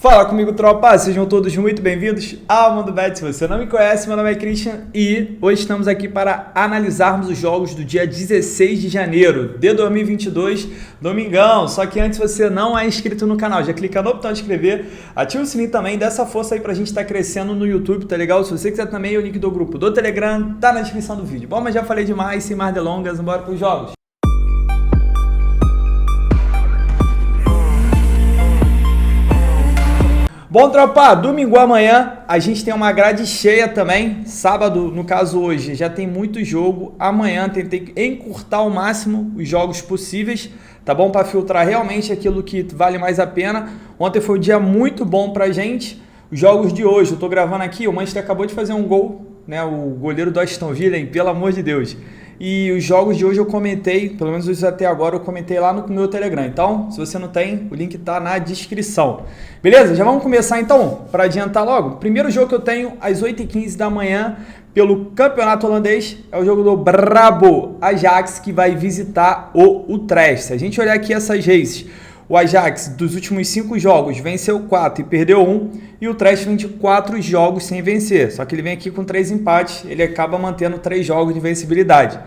Fala comigo, tropa! Sejam todos muito bem-vindos ao Mundo Bet. Se você não me conhece, meu nome é Christian e hoje estamos aqui para analisarmos os jogos do dia 16 de janeiro de 2022, domingão. Só que antes, se você não é inscrito no canal, já clica no botão de inscrever, ativa o sininho também, dá essa força aí pra gente estar crescendo no YouTube, tá legal? Se você quiser também, o link do grupo do Telegram tá na descrição do vídeo. Bom, mas já falei demais, sem mais delongas, bora pros jogos. Bom, tropa, domingo amanhã a gente tem uma grade cheia também, sábado, no caso hoje, já tem muito jogo, amanhã tentei encurtar ao máximo os jogos possíveis, tá bom? Para filtrar realmente aquilo que vale mais a pena. Ontem foi um dia muito bom pra gente, os jogos de hoje, eu tô gravando aqui, o Manchester acabou de fazer um gol, né? O goleiro do Aston Villa, hein? Pelo amor de Deus. E os jogos de hoje eu comentei, pelo menos os até agora eu comentei lá no meu Telegram. Então, se você não tem, o link tá na descrição. Beleza? Já vamos começar então, para adiantar logo. Primeiro jogo que eu tenho às 8h15 da manhã pelo Campeonato Holandês é o jogo do Brabo Ajax, que vai visitar o Utrecht. Se a gente olhar aqui essas races, o Ajax, dos últimos 5 jogos, venceu 4 e perdeu 1. E o Utrecht vem de 4 jogos sem vencer. Só que ele vem aqui com 3 empates, ele acaba mantendo 3 jogos de vencibilidade.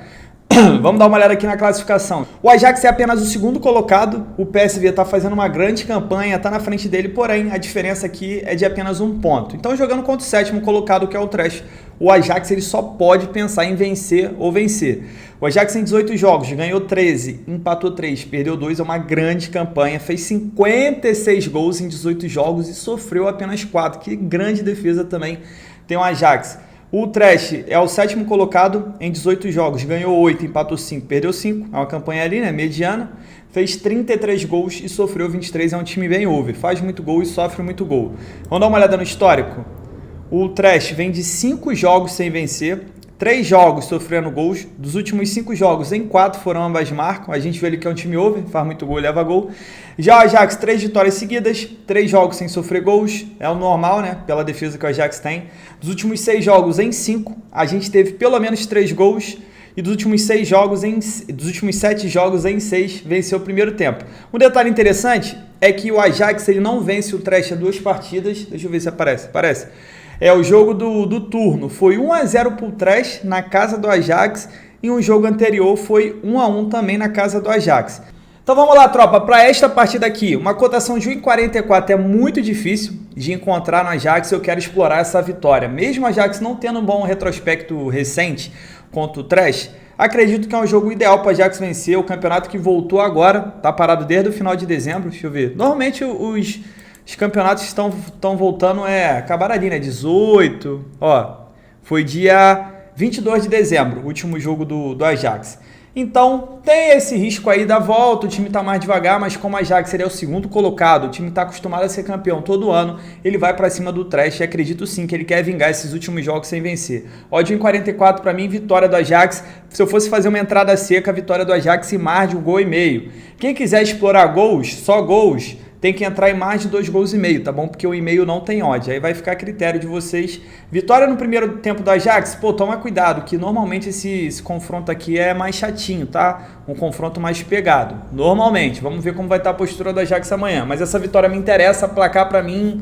Vamos dar uma olhada aqui na classificação. O Ajax é apenas o segundo colocado, o PSV está fazendo uma grande campanha, está na frente dele, porém a diferença aqui é de apenas 1 ponto. Então jogando contra o sétimo colocado, que é o Utrecht, o Ajax ele só pode pensar em vencer ou vencer. O Ajax em 18 jogos, ganhou 13, empatou 3, perdeu 2, é uma grande campanha, fez 56 gols em 18 jogos e sofreu apenas 4, que grande defesa também tem o Ajax. O Utrecht é o sétimo colocado em 18 jogos, ganhou 8, empatou 5, perdeu 5, é uma campanha ali, né, mediana, fez 33 gols e sofreu 23, é um time bem over, faz muito gol e sofre muito gol. Vamos dar uma olhada no histórico? O Utrecht vem de 5 jogos sem vencer, 3 jogos sofrendo gols, dos últimos 5 jogos, em 4 foram ambas marcam, a gente vê ali que é um time over, faz muito gol e leva gol. Já o Ajax, 3 vitórias seguidas, 3 jogos sem sofrer gols, é o normal, né, pela defesa que o Ajax tem. Dos últimos 6 jogos, em 5, a gente teve pelo menos 3 gols, e dos últimos 7 jogos, em 6, venceu o primeiro tempo. Um detalhe interessante é que o Ajax ele não vence o Utrecht a 2 partidas, deixa eu ver se aparece. É o jogo do turno, foi 1-0 para o Utrecht na casa do Ajax e um jogo anterior foi 1-1 também na casa do Ajax. Então vamos lá, tropa, para esta partida aqui, uma cotação de 1,44 é muito difícil de encontrar no Ajax, eu quero explorar essa vitória. Mesmo o Ajax não tendo um bom retrospecto recente contra o Utrecht, acredito que é um jogo ideal para o Ajax vencer, o campeonato que voltou agora, tá parado desde o final de dezembro, deixa eu ver. Normalmente os campeonatos estão voltando, acabaram ali, né? 18, ó, foi dia 22 de dezembro, o último jogo do Ajax. Então, tem esse risco aí da volta, o time tá mais devagar, mas como o Ajax ele é o segundo colocado, o time tá acostumado a ser campeão todo ano, ele vai para cima do Utrecht e acredito sim que ele quer vingar esses últimos jogos sem vencer. Odd 1,44 para mim, vitória do Ajax. Se eu fosse fazer uma entrada seca, vitória do Ajax e mais de 1,5 gols. Quem quiser explorar gols, só gols, tem que entrar em mais de 2,5 gols, tá bom? Porque o e-mail não tem odd, aí vai ficar a critério de vocês. Vitória no primeiro tempo do Ajax, pô, toma cuidado, que normalmente esse confronto aqui é mais chatinho, tá? Um confronto mais pegado, normalmente. Vamos ver como vai estar a postura do Ajax amanhã, mas essa vitória me interessa, placar pra mim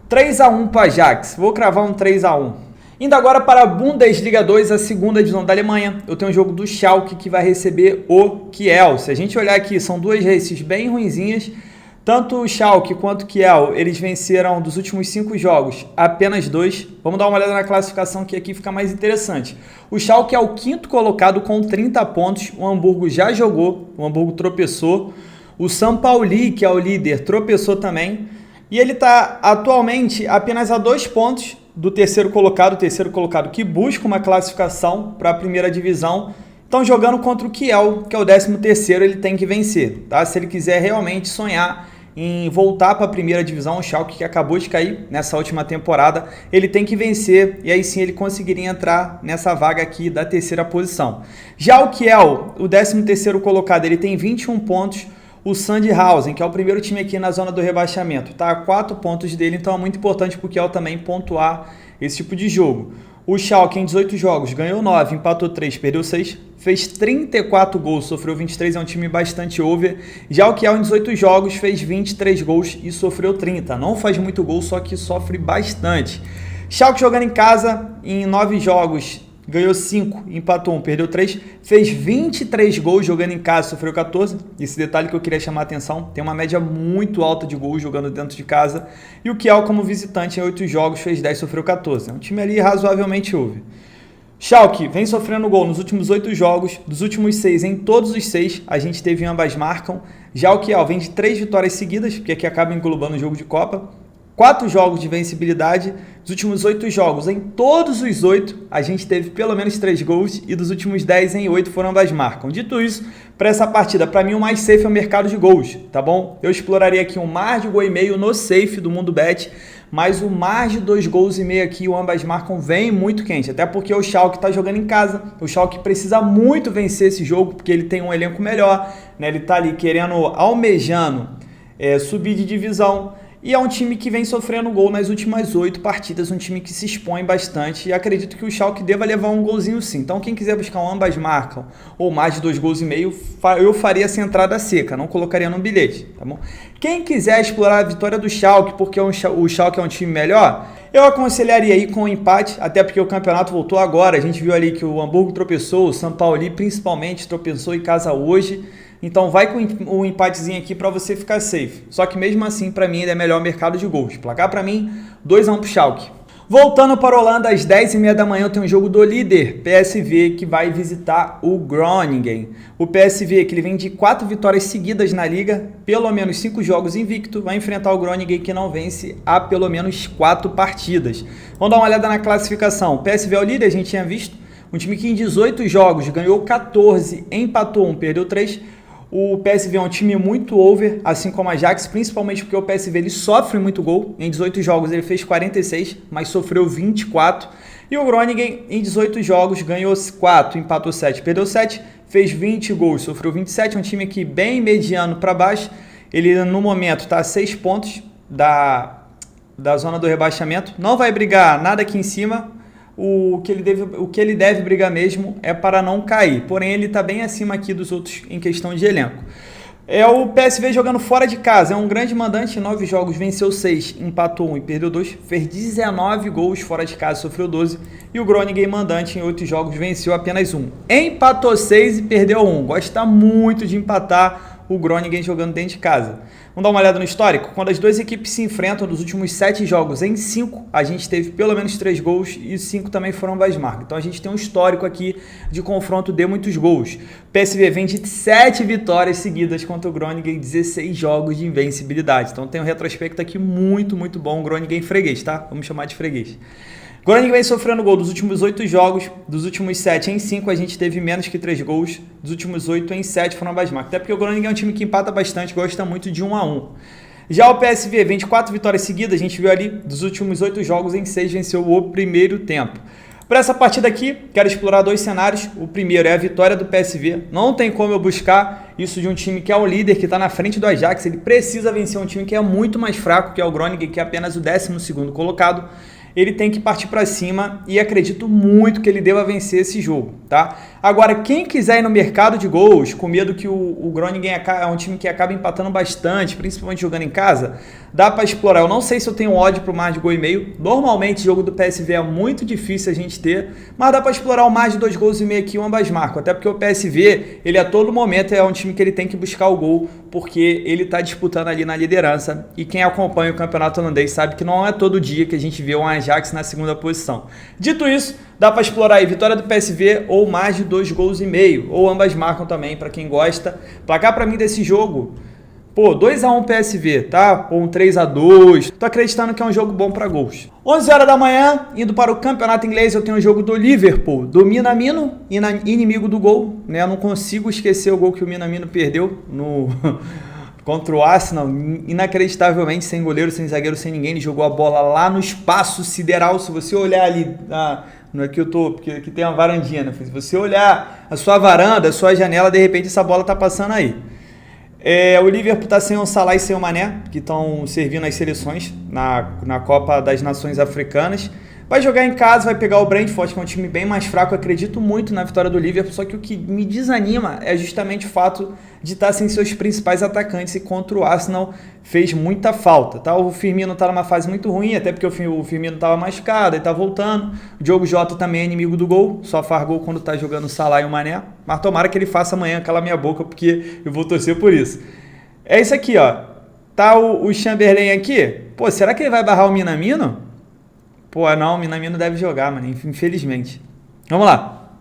3-1 para Ajax, vou cravar um 3-1. Indo agora para a Bundesliga 2, a segunda divisão da Alemanha, eu tenho um jogo do Schalke que vai receber o Kiel. Se a gente olhar aqui, são 2 races bem ruinzinhas. Tanto o Schalke quanto o Kiel, eles venceram dos últimos 5 jogos apenas 2. Vamos dar uma olhada na classificação que aqui fica mais interessante. O Schalke é o 5º colocado com 30 pontos. O Hamburgo já jogou, o Hamburgo tropeçou. O São Pauli, que é o líder, tropeçou também. E ele está atualmente apenas a 2 pontos do terceiro colocado que busca uma classificação para a primeira divisão. Então, jogando contra o Kiel, que é o 13º, ele tem que vencer, tá? Se ele quiser realmente sonhar em voltar para a primeira divisão, o Schalke que acabou de cair nessa última temporada, ele tem que vencer e aí sim ele conseguiria entrar nessa vaga aqui da terceira posição. Já o Kiel, o 13º colocado, ele tem 21 pontos, o Sandhausen, que é o primeiro time aqui na zona do rebaixamento, tá a 4 pontos dele, então é muito importante para o Kiel também pontuar esse tipo de jogo. O Schalke em 18 jogos ganhou 9, empatou 3, perdeu 6, fez 34 gols, sofreu 23, é um time bastante over. Já o Kiel em 18 jogos fez 23 gols e sofreu 30. Não faz muito gol, só que sofre bastante. Schalke jogando em casa, em 9 jogos ganhou 5, empatou 1, perdeu 3, fez 23 gols jogando em casa, sofreu 14. Esse detalhe que eu queria chamar a atenção, tem uma média muito alta de gols jogando dentro de casa. E o Kiel, como visitante, em 8 jogos fez 10, sofreu 14. É um time ali razoavelmente over. Schalke vem sofrendo gol nos últimos 8 jogos, dos últimos 6, em todos os 6, a gente teve ambas marcam. Já o Kiel vem de 3 vitórias seguidas, porque aqui acaba englobando o jogo de Copa. 4 jogos de vencibilidade, dos últimos 8 jogos, em todos os 8, a gente teve pelo menos 3 gols e dos últimos 10 em 8 foram ambas marcam. Dito isso, para essa partida, para mim o mais safe é o mercado de gols, tá bom? Eu exploraria aqui um mar de gol e meio no safe do Mundo Bet, mas o mar de 2 gols e meio aqui, o ambas marcam, vem muito quente, até porque o Schalke está jogando em casa, o Schalke precisa muito vencer esse jogo, porque ele tem um elenco melhor, né? Ele está ali querendo, almejando subir de divisão. E é um time que vem sofrendo gol nas últimas 8 partidas, um time que se expõe bastante. E acredito que o Schalke deva levar um golzinho sim. Então quem quiser buscar um ambas marcam ou mais de 2 gols e meio, eu faria essa entrada seca, não colocaria no bilhete, tá bom? Quem quiser explorar a vitória do Schalke, porque o Schalke é um time melhor, eu aconselharia aí com o empate, até porque o campeonato voltou agora. A gente viu ali que o Hamburgo tropeçou, o São Paulo principalmente tropeçou em casa hoje. Então vai com um empatezinho aqui para você ficar safe. Só que mesmo assim, para mim, ainda é melhor o mercado de gols. Placar para mim, 2-1 pro Schalke. Voltando para a Holanda, às 10h30 da manhã, eu tenho um jogo do líder, PSV, que vai visitar o Groningen. O PSV, que ele vem de 4 vitórias seguidas na liga, pelo menos 5 jogos invicto, vai enfrentar o Groningen, que não vence há pelo menos 4 partidas. Vamos dar uma olhada na classificação. O PSV é o líder, a gente tinha visto. Um time que em 18 jogos ganhou 14, empatou 1, perdeu 3. O PSV é um time muito over, assim como a Ajax, principalmente porque o PSV ele sofre muito gol. Em 18 jogos ele fez 46, mas sofreu 24. E o Groningen em 18 jogos ganhou 4, empatou 7, perdeu 7, fez 20 gols, sofreu 27. É um time aqui bem mediano para baixo. Ele no momento está a 6 pontos da zona do rebaixamento. Não vai brigar nada aqui em cima. O que ele deve brigar mesmo é para não cair, porém ele está bem acima aqui dos outros em questão de elenco. É o PSV jogando fora de casa, é um grande mandante, em 9 jogos venceu 6, empatou 1 e perdeu 2, fez 19 gols fora de casa, sofreu 12, e o Groningen mandante em 8 jogos venceu apenas 1, empatou 6 e perdeu 1, gosta muito de empatar o Groningen jogando dentro de casa. Vamos dar uma olhada no histórico? Quando as duas equipes se enfrentam nos últimos 7 jogos, em 5, a gente teve pelo menos 3 gols e 5 também foram ambas marcas. Então a gente tem um histórico aqui de confronto de muitos gols. O PSV vem de 7 vitórias seguidas contra o Groningen, 16 jogos de invencibilidade. Então tem um retrospecto aqui muito, muito bom. O Groningen freguês, tá? Vamos chamar de freguês. O Groningen vem sofrendo gol dos últimos 8 jogos, dos últimos 7 em 5 a gente teve menos que 3 gols, dos últimos 8 em 7 foram ambas marcas. Até porque o Groningen é um time que empata bastante, gosta muito de 1-1. Já o PSV vem de 4 vitórias seguidas, a gente viu ali, dos últimos 8 jogos em 6 venceu o primeiro tempo. Para essa partida aqui, quero explorar 2 cenários. O primeiro é a vitória do PSV. Não tem como eu buscar isso de um time que é o líder, que está na frente do Ajax. Ele precisa vencer um time que é muito mais fraco, que é o Groningen, que é apenas o 12º colocado. Ele tem que partir para cima e acredito muito que ele deva vencer esse jogo, tá? Agora, quem quiser ir no mercado de gols, com medo que o Groningen é um time que acaba empatando bastante, principalmente jogando em casa, dá para explorar. Eu não sei se eu tenho ódio para o mais de gol e meio. Normalmente, o jogo do PSV é muito difícil a gente ter, mas dá para explorar o mais de 2 gols e meio aqui, ambas marcam. Até porque o PSV, ele a todo momento é um time que ele tem que buscar o gol, porque ele está disputando ali na liderança. E quem acompanha o campeonato holandês sabe que não é todo dia que a gente vê um Ajax na segunda posição. Dito isso, dá para explorar aí vitória do PSV ou mais de 2 gols e meio, ou ambas marcam também, para quem gosta. Placar para mim desse jogo, 2-1 PSV, tá? Ou um 3-2. Tô acreditando que é um jogo bom para gols. 11 horas da manhã, indo para o campeonato inglês, eu tenho o jogo do Liverpool, do Minamino, inimigo do gol, né? Eu não consigo esquecer o gol que o Minamino perdeu no contra o Arsenal, inacreditavelmente, sem goleiro, sem zagueiro, sem ninguém. Ele jogou a bola lá no espaço sideral. Se você olhar ali, não é que eu tô, porque aqui tem uma varandinha, né? Se você olhar a sua varanda, a sua janela, de repente essa bola tá passando aí. O Liverpool tá sem o Salah e sem o Mané, que estão servindo as seleções na Copa das Nações Africanas. Vai jogar em casa, vai pegar o Brentford, que é um time bem mais fraco. Eu acredito muito na vitória do Liverpool, só que o que me desanima é justamente o fato de estar sem seus principais atacantes, e contra o Arsenal fez muita falta, tá? O Firmino tá numa fase muito ruim, até porque o Firmino tava machucado e tá voltando. O Diogo Jota também é inimigo do gol, só faz gol quando tá jogando o Salah e o Mané, mas tomara que ele faça amanhã, cala minha boca, porque eu vou torcer por isso. É isso aqui, ó. Tá o Chamberlain aqui. Pô, será que ele vai barrar o Minamino? Pô, não, o Minamino deve jogar, mano, infelizmente. Vamos lá.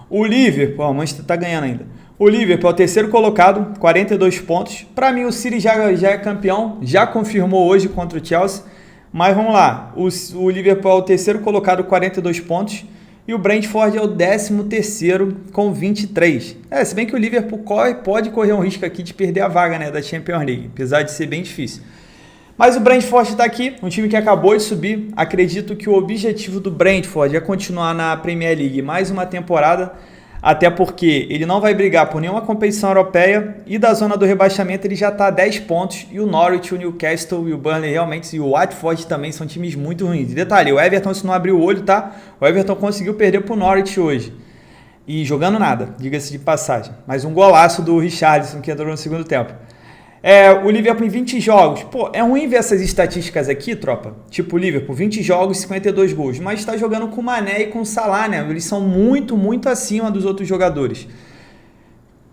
O Liverpool, o Manchester tá ganhando ainda. O Liverpool é o terceiro colocado, 42 pontos. Para mim, o City já é campeão, já confirmou hoje contra o Chelsea. Mas vamos lá, o Liverpool é o terceiro colocado, 42 pontos. E o Brentford é o 13º com 23. Se bem que o Liverpool pode correr um risco aqui de perder a vaga, né, da Champions League, apesar de ser bem difícil. Mas o Brentford está aqui, um time que acabou de subir. Acredito que o objetivo do Brentford é continuar na Premier League mais uma temporada, até porque ele não vai brigar por nenhuma competição europeia e da zona do rebaixamento ele já está a 10 pontos. E o Norwich, o Newcastle e o Burnley realmente, e o Watford também são times muito ruins. Detalhe, o Everton, se não abrir o olho, tá? O Everton conseguiu perder para o Norwich hoje. E jogando nada, diga-se de passagem. Mas um golaço do Richarlison que entrou no segundo tempo. O Liverpool em 20 jogos. Pô, é ruim ver essas estatísticas aqui, tropa. Tipo, o Liverpool, 20 jogos, 52 gols. Mas está jogando com o Mané e com o Salah, né? Eles são muito, muito acima dos outros jogadores.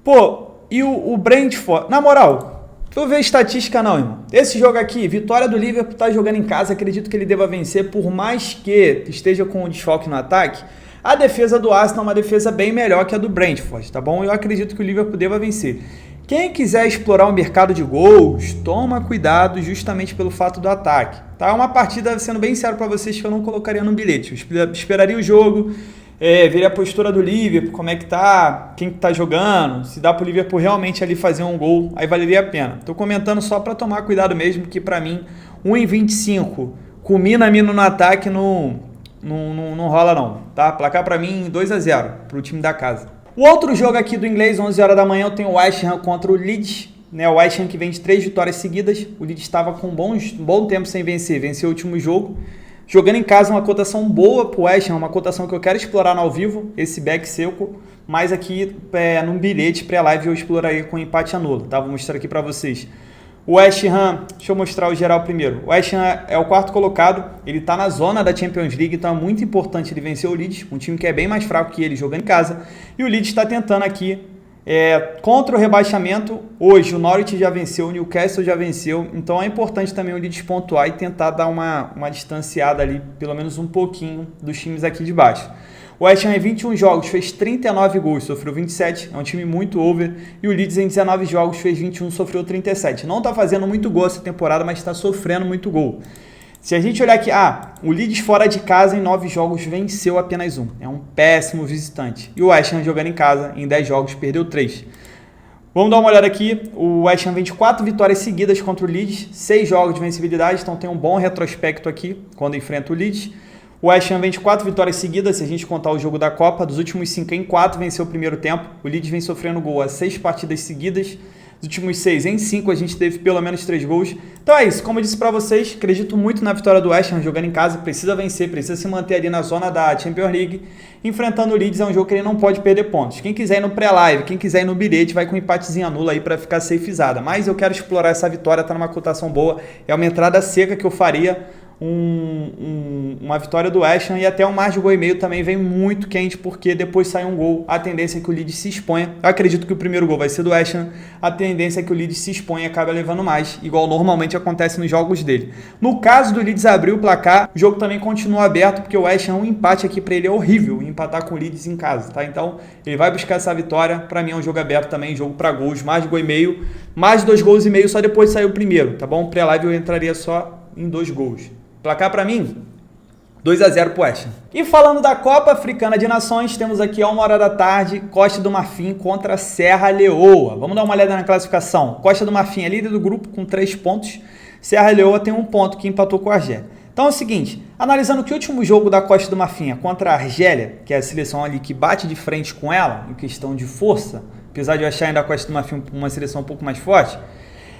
Pô, e o Brentford... Na moral, tu vê estatística não, irmão. Esse jogo aqui, vitória do Liverpool, tá jogando em casa. Acredito que ele deva vencer, por mais que esteja com o desfalque no ataque. A defesa do Arsenal é uma defesa bem melhor que a do Brentford, tá bom? Eu acredito que o Liverpool deva vencer. Quem quiser explorar o mercado de gols, toma cuidado justamente pelo fato do ataque. Tá? É uma partida, sendo bem sincero para vocês, que eu não colocaria no bilhete. Eu esperaria o jogo, veria a postura do Liverpool, como é que tá, quem que tá jogando, se dá pro Liverpool realmente ali fazer um gol, aí valeria a pena. Tô comentando só para tomar cuidado mesmo, que para mim, 1,25 com Minamino no ataque não rola não. Tá? Placar para mim 2-0 pro time da casa. O outro jogo aqui do inglês, 11 horas da manhã, eu tenho o West Ham contra o Leeds. Né? O West Ham que vem de 3 vitórias seguidas. O Leeds estava com um bom tempo sem vencer. Venceu o último jogo. Jogando em casa, uma cotação boa para o West Ham. Uma cotação que eu quero explorar no ao vivo. Esse back seco. Mas aqui, num bilhete pré-live, eu exploraria com empate anulo. Tá? Vou mostrar aqui para vocês. O West Ham, deixa eu mostrar o geral primeiro. O West Ham é o quarto colocado, ele está na zona da Champions League, então é muito importante ele vencer o Leeds, um time que é bem mais fraco que ele jogando em casa. E o Leeds está tentando aqui, contra o rebaixamento, hoje o Norwich já venceu, o Newcastle já venceu, então é importante também o Leeds pontuar e tentar dar uma distanciada ali, pelo menos um pouquinho, dos times aqui de baixo. O West Ham em 21 jogos fez 39 gols, sofreu 27, é um time muito over. E o Leeds em 19 jogos fez 21, sofreu 37. Não está fazendo muito gol essa temporada, mas está sofrendo muito gol. Se a gente olhar aqui, o Leeds fora de casa em 9 jogos venceu apenas 1. É um péssimo visitante. E o West Ham jogando em casa em 10 jogos perdeu 3. Vamos dar uma olhada aqui, o West Ham vem de 4 vitórias seguidas contra o Leeds, 6 jogos de vencibilidade, então tem um bom retrospecto aqui quando enfrenta o Leeds. O West Ham vem de 4 vitórias seguidas, se a gente contar o jogo da Copa. Dos últimos 5 em 4 venceu o primeiro tempo. O Leeds vem sofrendo gol a 6 partidas seguidas. Dos últimos 6 em 5 a gente teve pelo menos 3 gols. Então é isso, como eu disse para vocês, acredito muito na vitória do West Ham jogando em casa. Precisa vencer, precisa se manter ali na zona da Champions League. Enfrentando o Leeds é um jogo que ele não pode perder pontos. Quem quiser ir no pré-live, quem quiser ir no bilhete, vai com um empatezinho anulo aí para ficar safezada. Mas eu quero explorar essa vitória, tá numa cotação boa. É uma entrada seca que eu faria. Uma vitória do West Ham e até um mais de gol e meio também vem muito quente, porque depois sai um gol, a tendência é que o Leeds se exponha. Eu acredito que o primeiro gol vai ser do West Ham, a tendência é que o Leeds se exponha e acaba levando mais, igual normalmente acontece nos jogos dele. No caso do Leeds abrir o placar, o jogo também continua aberto, porque o West Ham, um empate aqui para ele é horrível, empatar com o Leeds em casa, tá? Então ele vai buscar essa vitória, para mim é um jogo aberto também, jogo para gols, mais de gol e meio, mais de 2 gols e meio, só depois sair o primeiro, tá bom? Pré-live eu entraria só em 2 gols. Placar para mim, 2-0 pro West Ham. E falando da Copa Africana de Nações, temos aqui a 1 hora da tarde, Costa do Marfim contra Serra Leoa. Vamos dar uma olhada na classificação. Costa do Marfim é líder do grupo com 3 pontos. Serra Leoa tem 1 ponto, que empatou com a Argélia. Então é o seguinte, analisando que o último jogo da Costa do Marfim é contra a Argélia, que é a seleção ali que bate de frente com ela, em questão de força, apesar de eu achar ainda a Costa do Marfim uma seleção um pouco mais forte,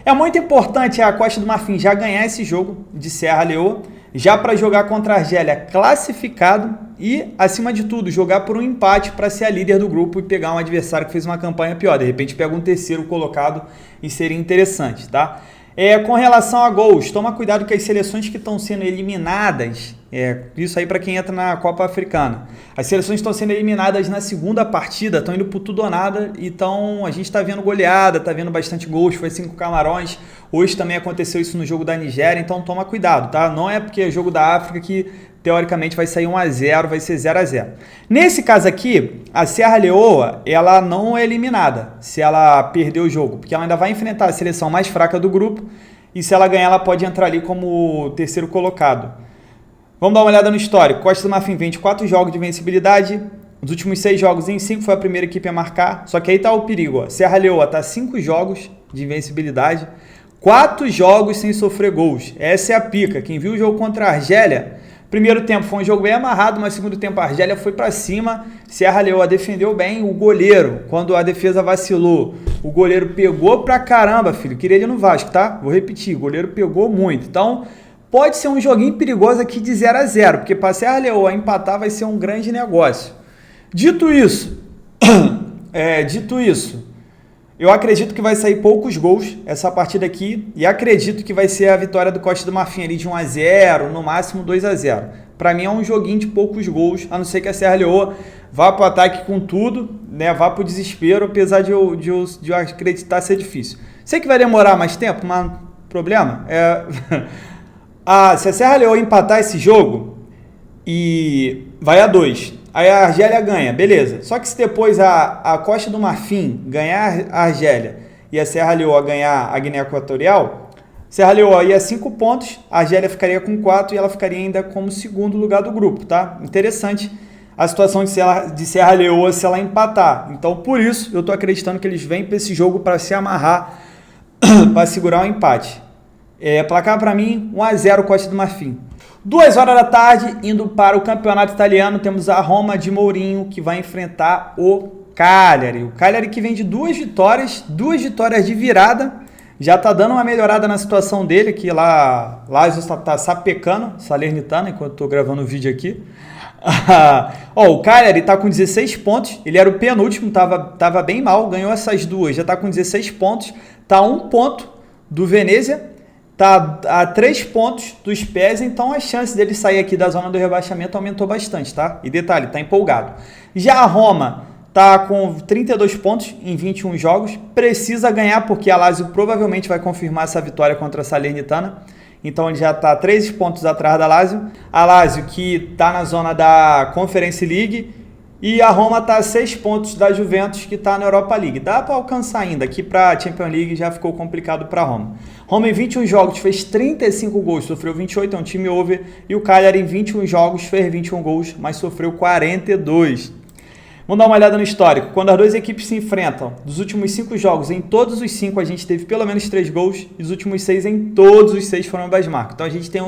é muito importante a Costa do Marfim já ganhar esse jogo de Serra Leoa, já para jogar contra a Argélia classificado e, acima de tudo, jogar por um empate para ser a líder do grupo e pegar um adversário que fez uma campanha pior. De repente pega um terceiro colocado e seria interessante, tá? Com relação a gols, toma cuidado com as seleções que estão sendo eliminadas, isso aí para quem entra na Copa Africana. As seleções estão sendo eliminadas na segunda partida, estão indo por tudo ou nada, então a gente está vendo goleada, está vendo bastante gols, foi 5 Camarões, hoje também aconteceu isso no jogo da Nigéria, então toma cuidado, tá? Não é porque é jogo da África que teoricamente vai sair 1-0, vai ser 0-0. Nesse caso aqui, a Serra Leoa, ela não é eliminada se ela perder o jogo, porque ela ainda vai enfrentar a seleção mais fraca do grupo e se ela ganhar, ela pode entrar ali como terceiro colocado. Vamos dar uma olhada no histórico. Costa do Marfim vem de 4 jogos de invencibilidade, nos últimos 6 jogos em 5 foi a primeira equipe a marcar, só que aí tá o perigo, ó. Serra Leoa tá 5 jogos de invencibilidade, 4 jogos sem sofrer gols. Essa é a pica. Quem viu o jogo contra a Argélia, primeiro tempo foi um jogo bem amarrado, mas segundo tempo a Argélia foi para cima, Serra Leoa defendeu bem, o goleiro, quando a defesa vacilou, o goleiro pegou pra caramba, filho, queria ele no Vasco, tá? Vou repetir, o goleiro pegou muito, então pode ser um joguinho perigoso aqui de 0-0, porque para Serra Leoa empatar vai ser um grande negócio. Dito isso, eu acredito que vai sair poucos gols essa partida aqui e acredito que vai ser a vitória do Costa do Marfim ali de 1-0, no máximo 2-0. Para mim é um joguinho de poucos gols, a não ser que a Serra Leoa vá para o ataque com tudo, né? Vá para o desespero, apesar de eu acreditar ser difícil. Sei que vai demorar mais tempo, mas problema se a Serra Leoa empatar esse jogo e vai a 2, aí a Argélia ganha, beleza. Só que se depois a Costa do Marfim ganhar a Argélia e a Serra Leoa ganhar a Guiné Equatorial, Serra Leoa ia 5 pontos, a Argélia ficaria com 4 e ela ficaria ainda como segundo lugar do grupo, tá? Interessante a situação de Serra Leoa se ela empatar. Então, por isso, eu tô acreditando que eles vêm para esse jogo para se amarrar, para segurar o empate. Placar para mim, 1-0 Costa do Marfim. 2 horas da tarde, indo para o campeonato italiano, temos a Roma de Mourinho, que vai enfrentar o Cagliari. O Cagliari que vem de 2 vitórias de virada, já tá dando uma melhorada na situação dele, que lá tá sapecando Salernitana, enquanto tô gravando o vídeo aqui. O Cagliari tá com 16 pontos, ele era o penúltimo, tava bem mal, ganhou essas 2, já tá com 16 pontos, tá a 1 ponto do Venezia, tá a 3 pontos dos pés, então a chance dele sair aqui da zona do rebaixamento aumentou bastante, tá? E detalhe, tá empolgado. Já a Roma tá com 32 pontos em 21 jogos, precisa ganhar porque a Lazio provavelmente vai confirmar essa vitória contra a Salernitana, então ele já tá 13 pontos atrás da Lazio. A Lazio que tá na zona da Conference League e a Roma tá a 6 pontos da Juventus, que tá na Europa League. Dá para alcançar ainda, aqui para a Champions League já ficou complicado para a Roma. Roma em 21 jogos fez 35 gols, sofreu 28, é um time over. E o Cagliari em 21 jogos fez 21 gols, mas sofreu 42. Vamos dar uma olhada no histórico. Quando as 2 equipes se enfrentam, dos últimos 5 jogos, em todos os 5 a gente teve pelo menos 3 gols, e dos últimos 6 em todos os 6 foram ambas marcas. Então a gente tem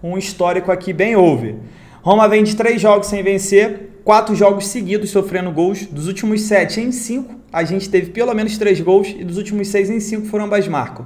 um histórico aqui bem over. Roma vem de 3 jogos sem vencer, 4 jogos seguidos sofrendo gols. Dos últimos 7 em 5, a gente teve pelo menos 3 gols e dos últimos 6 em 5 foram ambas marcas.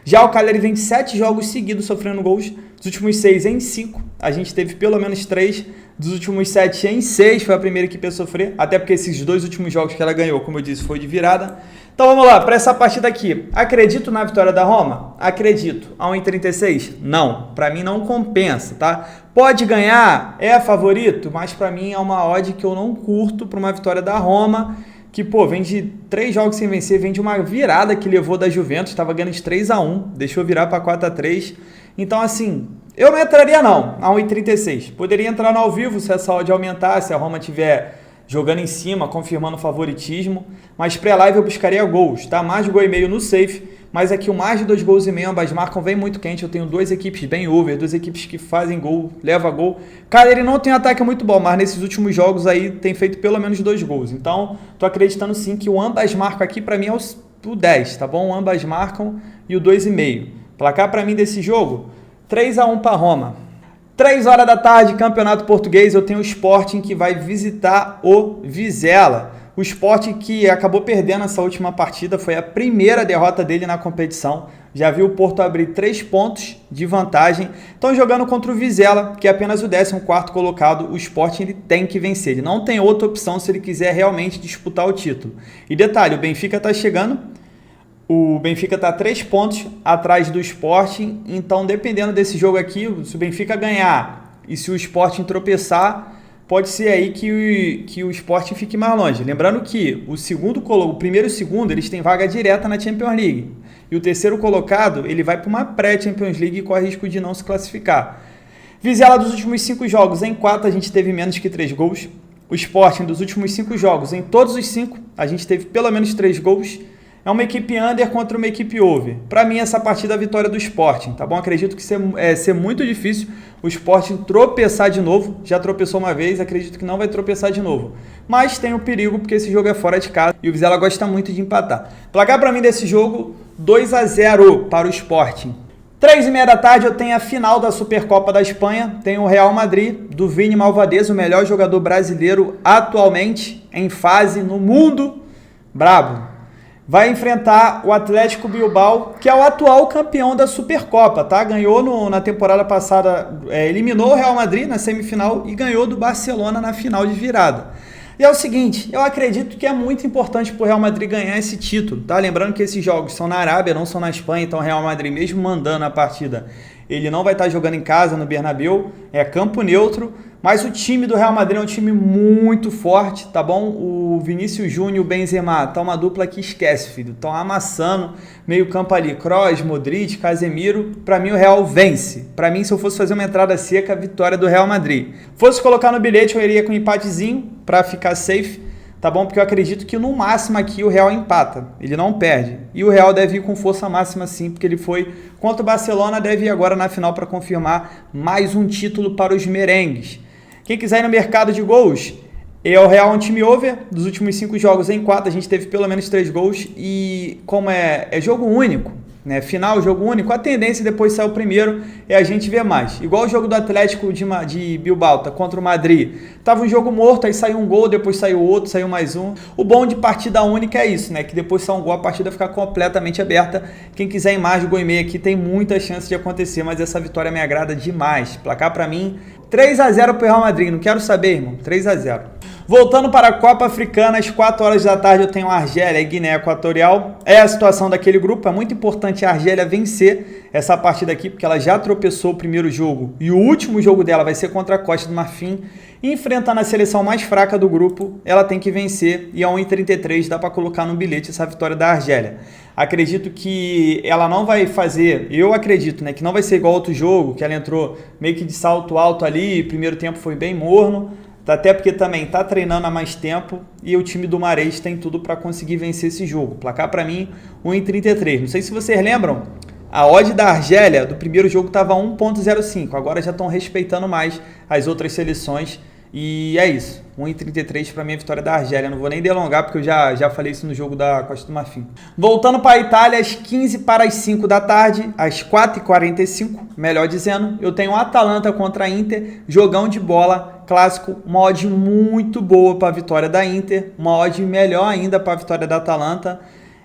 Já o Cagliari vem de 7 jogos seguidos sofrendo gols. Dos últimos 6 em 5, a gente teve pelo menos 3. Dos últimos 7 em 6 foi a primeira equipe a sofrer, até porque esses 2 últimos jogos que ela ganhou, como eu disse, foi de virada. Então vamos lá, para essa partida aqui. Acredito na vitória da Roma? Acredito. A 1,36? Não. Para mim não compensa, tá? Pode ganhar, é favorito, mas para mim é uma odd que eu não curto para uma vitória da Roma, que, vem de 3 jogos sem vencer, vem de uma virada que levou da Juventus, estava ganhando de 3-1, deixou virar para 4-3. Então, assim, eu não entraria não, a 1,36. Poderia entrar no ao vivo se essa odd aumentar, se a Roma tiver jogando em cima, confirmando o favoritismo, mas pré-live eu buscaria gols, tá? Mais de gol e meio no safe, mas aqui o mais de 2 gols e meio ambas marcam vem muito quente. Eu tenho 2 equipes bem over, 2 equipes que fazem gol, leva gol. Cara, ele não tem um ataque muito bom, mas nesses últimos jogos aí tem feito pelo menos 2 gols. Então, tô acreditando sim que o ambas marcam aqui para mim é o 10, tá bom? Ambas marcam e o 2,5. Placar para mim desse jogo, 3-1 para Roma. 3 horas da tarde, Campeonato Português, eu tenho o Sporting que vai visitar o Vizela. O Sporting que acabou perdendo essa última partida, foi a primeira derrota dele na competição. Já viu o Porto abrir 3 pontos de vantagem. Estão jogando contra o Vizela, que é apenas o 14º colocado. O Sporting ele tem que vencer. Ele não tem outra opção se ele quiser realmente disputar o título. E detalhe, o Benfica está chegando. O Benfica está 3 pontos atrás do Sporting. Então, dependendo desse jogo aqui, se o Benfica ganhar e se o Sporting tropeçar, pode ser aí que o Sporting fique mais longe. Lembrando que o primeiro e o segundo, eles têm vaga direta na Champions League. E o terceiro colocado, ele vai para uma pré-Champions League e corre risco de não se classificar. Vizela, dos últimos 5 jogos, em 4 a gente teve menos que 3 gols. O Sporting, dos últimos 5 jogos, em todos os 5, a gente teve pelo menos 3 gols. É uma equipe under contra uma equipe over. Para mim, essa partida é a vitória do Sporting, tá bom? Acredito que ser muito difícil o Sporting tropeçar de novo. Já tropeçou uma vez, acredito que não vai tropeçar de novo. Mas tem o perigo, porque esse jogo é fora de casa e o Vizela gosta muito de empatar. Placar para mim desse jogo, 2-0 para o Sporting. 3h30 da tarde eu tenho a final da Supercopa da Espanha. Tem o Real Madrid, do Vini Malvadez, o melhor jogador brasileiro atualmente em fase no mundo. Brabo. Vai enfrentar o Atlético Bilbao, que é o atual campeão da Supercopa, tá? Ganhou na temporada passada, eliminou o Real Madrid na semifinal e ganhou do Barcelona na final de virada. E é o seguinte, eu acredito que é muito importante para o Real Madrid ganhar esse título, tá? Lembrando que esses jogos são na Arábia, não são na Espanha, então o Real Madrid, mesmo mandando a partida, ele não vai estar jogando em casa, no Bernabéu, é campo neutro, mas o time do Real Madrid é um time muito forte, tá bom? O Vinícius Júnior e o Benzema, tá uma dupla que esquece, filho. Estão amassando meio campo ali. Kroos, Modric, Casemiro. Pra mim o Real vence. Pra mim, se eu fosse fazer uma entrada seca, a vitória do Real Madrid. Fosse colocar no bilhete, eu iria com um empatezinho pra ficar safe, tá bom? Porque eu acredito que no máximo aqui o Real empata. Ele não perde. E o Real deve ir com força máxima sim, porque ele foi contra o Barcelona, deve ir agora na final para confirmar mais um título para os merengues. Quem quiser ir no mercado de gols, o Real é um time over. Dos últimos 5 jogos em 4, a gente teve pelo menos 3 gols. E como é jogo único, né? Final, jogo único, a tendência depois sair o primeiro é a gente ver mais. Igual o jogo do Atlético de Bilbao contra o Madrid. Tava um jogo morto, aí saiu um gol, depois saiu outro, saiu mais um. O bom de partida única é isso, né? Que depois sai um gol, a partida fica completamente aberta. Quem quiser em mais de gol e meio aqui tem muita chance de acontecer, mas essa vitória me agrada demais. Placar pra mim, 3-0 pro Real Madrid. Não quero saber, irmão. 3-0. Voltando para a Copa Africana, às 4 horas da tarde eu tenho a Argélia e Guiné Equatorial. É a situação daquele grupo, é muito importante a Argélia vencer essa partida aqui, porque ela já tropeçou o primeiro jogo e o último jogo dela vai ser contra a Costa do Marfim. Enfrentando a seleção mais fraca do grupo, ela tem que vencer e a 1,33 dá para colocar no bilhete essa vitória da Argélia. Acredito que ela não vai fazer, eu acredito, né, que não vai ser igual outro jogo, que ela entrou meio que de salto alto ali, primeiro tempo foi bem morno. Até porque também está treinando há mais tempo e o time do Mahrez tem tudo para conseguir vencer esse jogo. Placar para mim, 1,33. Não sei se vocês lembram, a odd da Argélia do primeiro jogo estava 1,05. Agora já estão respeitando mais as outras seleções. E é isso, 1,33 para mim a vitória da Argélia. Não vou nem delongar porque eu já falei isso no jogo da Costa do Marfim. Voltando para a Itália, às 15 para as 5 da tarde, às 4h45, melhor dizendo, eu tenho Atalanta contra a Inter, jogão de bola, clássico, uma odd muito boa para a vitória da Inter, uma odd melhor ainda para a vitória da Atalanta.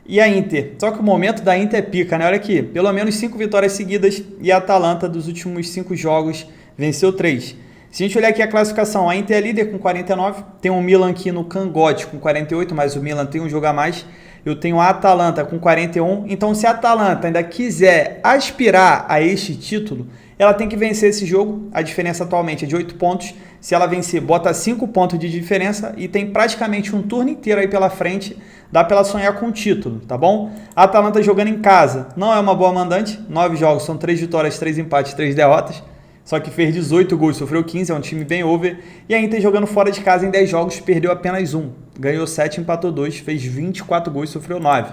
E a Inter, só que o momento da Inter é pica, né? Olha aqui, pelo menos 5 vitórias seguidas e a Atalanta dos últimos 5 jogos venceu 3. Se a gente olhar aqui a classificação, a Inter é líder com 49, tem o Milan aqui no cangote com 48, mas o Milan tem um jogo a mais. Eu tenho a Atalanta com 41, então se a Atalanta ainda quiser aspirar a este título, ela tem que vencer esse jogo, a diferença atualmente é de 8 pontos, se ela vencer, bota 5 pontos de diferença e tem praticamente um turno inteiro aí pela frente, dá pra ela sonhar com o título, tá bom? A Atalanta jogando em casa não é uma boa mandante, 9 jogos, são 3 vitórias, 3 empates, 3 derrotas, só que fez 18 gols, sofreu 15, é um time bem over. E a Inter jogando fora de casa em 10 jogos, perdeu apenas 1. Ganhou 7, empatou 2, fez 24 gols, sofreu 9.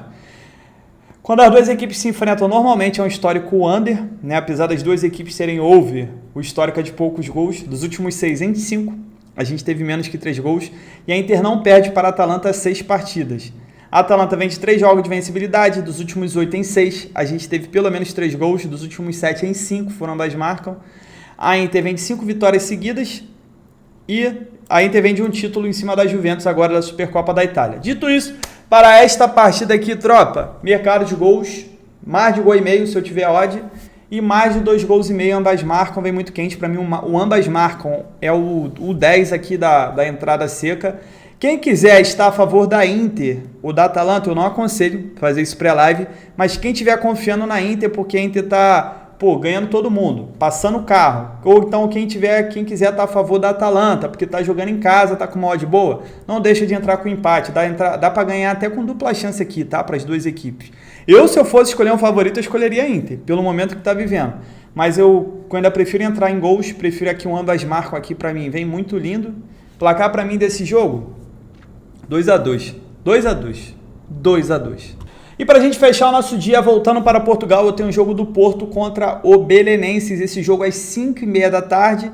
Quando as duas equipes se enfrentam, normalmente é um histórico under, né? Apesar das duas equipes serem over, o histórico é de poucos gols. Dos últimos 6 em 5, a gente teve menos que 3 gols. E a Inter não perde para a Atalanta 6 partidas. A Atalanta vem de 3 jogos de vencibilidade, dos últimos 8 em 6, a gente teve pelo menos 3 gols, dos últimos 7 em 5 foram ambas marcam. A Inter vem de 5 vitórias seguidas e a Inter vem de um título em cima da Juventus agora da Supercopa da Itália. Dito isso, para esta partida aqui, tropa, mercado de gols, mais de gol e meio se eu tiver odd, e mais de 2 gols e meio, ambas marcam, vem muito quente. Para mim, o ambas marcam é o 10 aqui da entrada seca. Quem quiser estar a favor da Inter ou da Atalanta, eu não aconselho fazer isso pré-live, mas quem estiver confiando na Inter, porque a Inter está ganhando todo mundo, passando o carro, ou então quem quiser estar a favor da Atalanta, porque está jogando em casa, está com uma odd boa, não deixa de entrar com empate, dá para ganhar até com dupla chance aqui, tá? Para as duas equipes. Se eu fosse escolher um favorito, eu escolheria a Inter, pelo momento que está vivendo. Mas eu ainda prefiro entrar em gols, prefiro aqui um ambas marcam aqui para mim, vem muito lindo. Placar para mim desse jogo, 2-2. 2-2. E para a gente fechar o nosso dia, voltando para Portugal, eu tenho um jogo do Porto contra o Belenenses, esse jogo às 5h30 da tarde.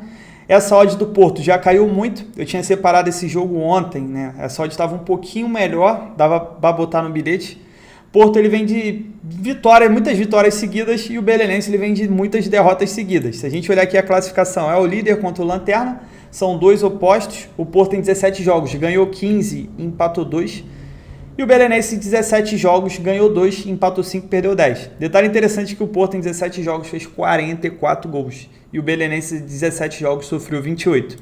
Essa odd do Porto já caiu muito, eu tinha separado esse jogo ontem, né? Essa odd estava um pouquinho melhor, dava para botar no bilhete. Porto ele vem de muitas vitórias seguidas, e o Belenenses ele vem de muitas derrotas seguidas. Se a gente olhar aqui a classificação, é o líder contra o Lanterna, são dois opostos. O Porto tem 17 jogos, ganhou 15, empatou 2. E o Belenenses, 17 jogos, ganhou 2, empatou 5, perdeu 10. Detalhe interessante que o Porto, em 17 jogos, fez 44 gols. E o Belenenses, em 17 jogos, sofreu 28.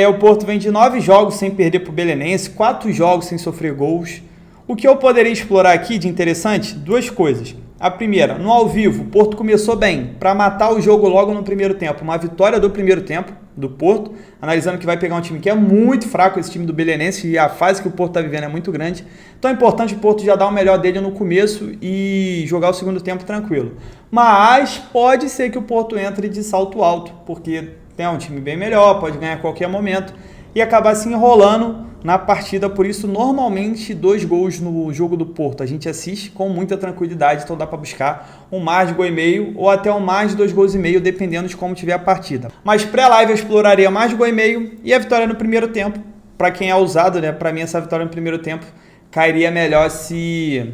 O Porto vem de 9 jogos sem perder para o Belenenses, 4 jogos sem sofrer gols. O que eu poderia explorar aqui de interessante? 2 coisas. A primeira, no ao vivo, o Porto começou bem, para matar o jogo logo no primeiro tempo. Uma vitória do primeiro tempo do Porto, analisando que vai pegar um time que é muito fraco, esse time do Belenenses, e a fase que o Porto está vivendo é muito grande. Então é importante o Porto já dar o melhor dele no começo e jogar o segundo tempo tranquilo. Mas pode ser que o Porto entre de salto alto, porque tem um time bem melhor, pode ganhar a qualquer momento e acabar se enrolando na partida. Por isso, normalmente, 2 gols no jogo do Porto a gente assiste com muita tranquilidade, então dá para buscar um mais de gol e meio ou até um mais de 2 gols e meio, dependendo de como tiver a partida. Mas pré-live eu exploraria mais de gol e meio e a vitória no primeiro tempo. Para quem é ousado, né? Para mim essa vitória no primeiro tempo cairia melhor se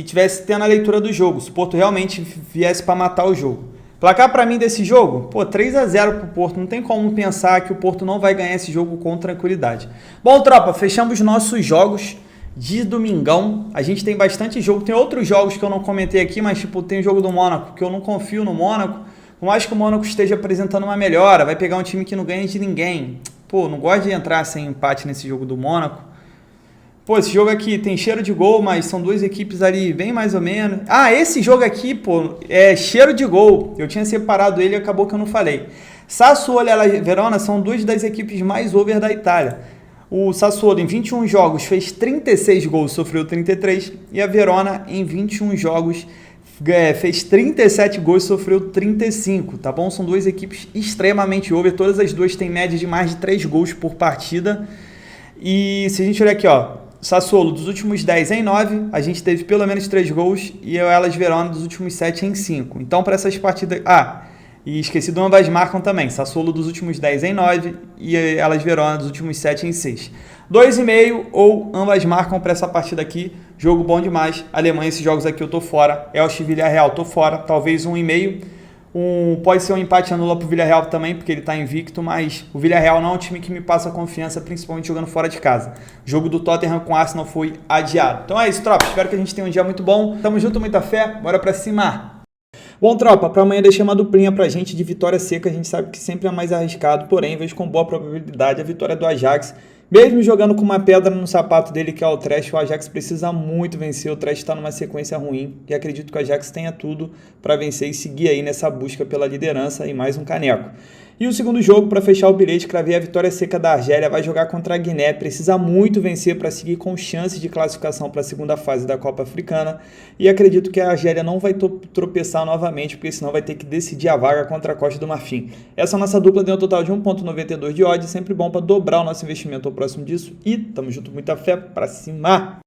tivesse tendo a leitura do jogo, se o Porto realmente viesse para matar o jogo. Placar para mim desse jogo, 3-0 pro Porto, não tem como pensar que o Porto não vai ganhar esse jogo com tranquilidade. Bom, tropa, fechamos nossos jogos de domingão. A gente tem bastante jogo, tem outros jogos que eu não comentei aqui, mas tem o jogo do Mônaco, que eu não confio no Mônaco. Por mais que o Mônaco esteja apresentando uma melhora, vai pegar um time que não ganha de ninguém. Não gosto de entrar sem empate nesse jogo do Mônaco. Esse jogo aqui tem cheiro de gol, mas são 2 equipes ali bem mais ou menos. Esse jogo aqui, é cheiro de gol. Eu tinha separado ele e acabou que eu não falei. Sassuolo e Verona são 2 das equipes mais over da Itália. O Sassuolo, em 21 jogos, fez 36 gols, sofreu 33. E a Verona, em 21 jogos, fez 37 gols, sofreu 35, tá bom? São 2 equipes extremamente over. Todas as 2 têm média de mais de 3 gols por partida. E se a gente olhar aqui, Sassuolo, dos últimos 10 em 9, a gente teve pelo menos 3 gols, e o Hellas Verona dos últimos 7 em 5. Então, para essas partidas... e esqueci do ambas marcam também. Sassuolo dos últimos 10 em 9 e Hellas Verona dos últimos 7 em 6. 2,5 ou ambas marcam para essa partida aqui. Jogo bom demais. Alemanha, esses jogos aqui eu tô fora. Elche e Villarreal, tô fora. Talvez 1,5. Pode ser um empate anula pro Villarreal também, porque ele tá invicto, mas o Villarreal não é um time que me passa confiança, principalmente jogando fora de casa. O jogo do Tottenham com o Arsenal foi adiado. Então é isso, tropa. Espero que a gente tenha um dia muito bom. Tamo junto, muita fé. Bora pra cima. Bom, tropa, para amanhã deixei uma duplinha pra gente de vitória seca. A gente sabe que sempre é mais arriscado, porém, vejo com boa probabilidade a vitória do Ajax. Mesmo jogando com uma pedra no sapato dele, que é o Trash, o Ajax precisa muito vencer. O Trash está numa sequência ruim e acredito que o Ajax tenha tudo para vencer e seguir aí nessa busca pela liderança e mais um caneco. E o segundo jogo, para fechar o bilhete, cravei a vitória seca da Argélia, vai jogar contra a Guiné, precisa muito vencer para seguir com chances de classificação para a segunda fase da Copa Africana, e acredito que a Argélia não vai tropeçar novamente, porque senão vai ter que decidir a vaga contra a Costa do Marfim. Essa nossa dupla deu um total de 1,92 de odd, sempre bom para dobrar o nosso investimento ao próximo disso, e tamo junto, muita fé, para cima!